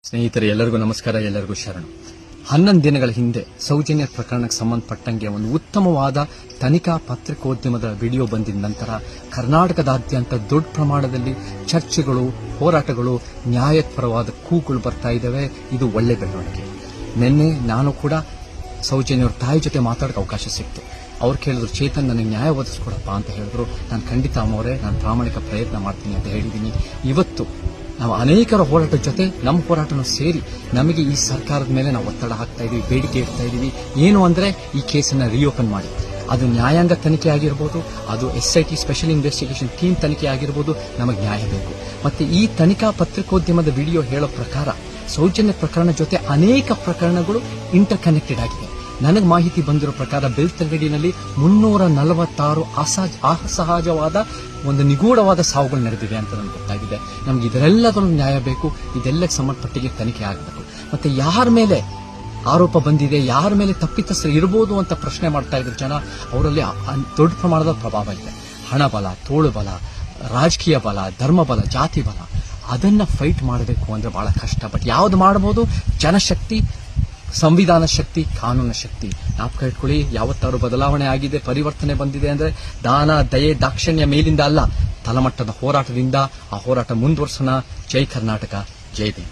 ಸ್ನೇಹಿತರೆ, ಎಲ್ಲರಿಗೂ ನಮಸ್ಕಾರ, ಎಲ್ಲರಿಗೂ ಶರಣು. 11 ದಿನಗಳ ಹಿಂದೆ ಸೌಜನ್ಯ ಪ್ರಕರಣಕ್ಕೆ ಸಂಬಂಧಪಟ್ಟಂಗೆ ಒಂದು ಉತ್ತಮವಾದ ತನಿಖಾ ಪತ್ರಿಕೋದ್ಯಮದ ವಿಡಿಯೋ ಬಂದಿದ ನಂತರ ಕರ್ನಾಟಕದಾದ್ಯಂತ ದೊಡ್ಡ ಪ್ರಮಾಣದಲ್ಲಿ ಚರ್ಚೆಗಳು, ಹೋರಾಟಗಳು, ನ್ಯಾಯಪರವಾದ ಕೂಗುಗಳು ಬರ್ತಾ ಇದ್ದಾವೆ. ಇದು ಒಳ್ಳೆ ಬೆಳವಣಿಗೆ. ನಿನ್ನೆ ನಾನು ಕೂಡ ಸೌಜನ್ಯವ್ರ ತಾಯಿ ಜೊತೆ ಮಾತಾಡೋಕೆ ಅವಕಾಶ ಸಿಕ್ತು. ಅವ್ರು ಕೇಳಿದ್ರು, ಚೇತನ್ ನನಗೆ ನ್ಯಾಯ ಒದಗಿಸ್ಕೊಡಪ್ಪ ಅಂತ ಹೇಳಿದ್ರು. ನಾನು ಖಂಡಿತ ಅಮ್ಮವರೇ, ನಾನು ಪ್ರಾಮಾಣಿಕ ಪ್ರಯತ್ನ ಮಾಡ್ತೀನಿ ಅಂತ ಹೇಳಿದ್ದೀನಿ. ಇವತ್ತು ನಾವು ಅನೇಕರ ಹೋರಾಟದ ಜೊತೆ ನಮ್ಮ ಹೋರಾಟನೂ ಸೇರಿ ನಮಗೆ ಈ ಸರ್ಕಾರದ ಮೇಲೆ ನಾವು ಒತ್ತಡ ಹಾಕ್ತಾ ಇದೀವಿ, ಬೇಡಿಕೆ ಇಡ್ತಾ ಇದೀವಿ. ಏನು ಅಂದ್ರೆ ಈ ಕೇಸನ್ನ ರೀಓಪನ್ ಮಾಡಿ. ಅದು ನ್ಯಾಯಾಂಗ ತನಿಖೆ ಆಗಿರ್ಬೋದು, ಅದು SIT ಸ್ಪೆಷಲ್ ಇನ್ವೆಸ್ಟಿಗೇಷನ್ ಟೀಮ್ ತನಿಖೆ ಆಗಿರ್ಬೋದು, ನಮಗೆ ನ್ಯಾಯ ಬೇಕು. ಮತ್ತೆ ಈ ತನಿಖಾ ಪತ್ರಿಕೋದ್ಯಮದ ವಿಡಿಯೋ ಹೇಳೋ ಪ್ರಕಾರ ಸೌಜನ್ಯ ಪ್ರಕರಣ ಜೊತೆ ಅನೇಕ ಪ್ರಕರಣಗಳು ಇಂಟರ್ ಕನೆಕ್ಟೆಡ್ ಆಗಿದೆ. ನನಗೆ ಮಾಹಿತಿ ಬಂದಿರೋ ಪ್ರಕಾರ ಬೆಳ್ತಂಗಡಿನಲ್ಲಿ 346 ಅಸಹಜವಾದ ಒಂದು ನಿಗೂಢವಾದ ಸಾವುಗಳು ನಡೆದಿವೆ ಅಂತ ನನಗೆ ಗೊತ್ತಾಗಿದೆ. ನಮ್ಗೆ ಇದೆಲ್ಲದನ್ನು ನ್ಯಾಯ ಬೇಕು. ಇದೆಲ್ಲಕ್ಕೆ ಸಂಬಂಧಪಟ್ಟಿಗೆ ತನಿಖೆ ಆಗಬೇಕು. ಮತ್ತೆ ಯಾರ ಮೇಲೆ ಆರೋಪ ಬಂದಿದೆ, ಯಾರ ಮೇಲೆ ತಪ್ಪಿತಸ್ಥರು ಇರಬಹುದು ಅಂತ ಪ್ರಶ್ನೆ ಮಾಡ್ತಾ ಇದ್ರು ಜನ. ಅವರಲ್ಲಿ ದೊಡ್ಡ ಪ್ರಮಾಣದ ಪ್ರಭಾವ ಇದೆ. ಹಣ ಬಲ, ತೋಳು ಬಲ, ರಾಜಕೀಯ ಬಲ, ಧರ್ಮ ಬಲ, ಜಾತಿ ಬಲ, ಅದನ್ನ ಫೈಟ್ ಮಾಡಬೇಕು ಅಂದ್ರೆ ಬಹಳ ಕಷ್ಟ. ಬಟ್ ಯಾವ್ದು ಮಾಡಬಹುದು? ಜನಶಕ್ತಿ, ಸಂವಿಧಾನ ಶಕ್ತಿ, ಕಾನೂನು ಶಕ್ತಿ. ಜ್ಞಾಪಕ ಇಟ್ಕೊಳ್ಳಿ, ಯಾವತ್ತಾರು ಬದಲಾವಣೆ ಆಗಿದೆ, ಪರಿವರ್ತನೆ ಬಂದಿದೆ ಅಂದ್ರೆ ದಾನ, ದಯೆ, ದಾಕ್ಷಣ್ಯ ಮೇಲಿಂದ ಅಲ್ಲ, ತಳಮಟ್ಟದ ಹೋರಾಟದಿಂದ. ಆ ಹೋರಾಟ ಮುಂದುವರ್ಸೋಣ. ಜೈ ಕರ್ನಾಟಕ, ಜೈ ಭೀಮ್.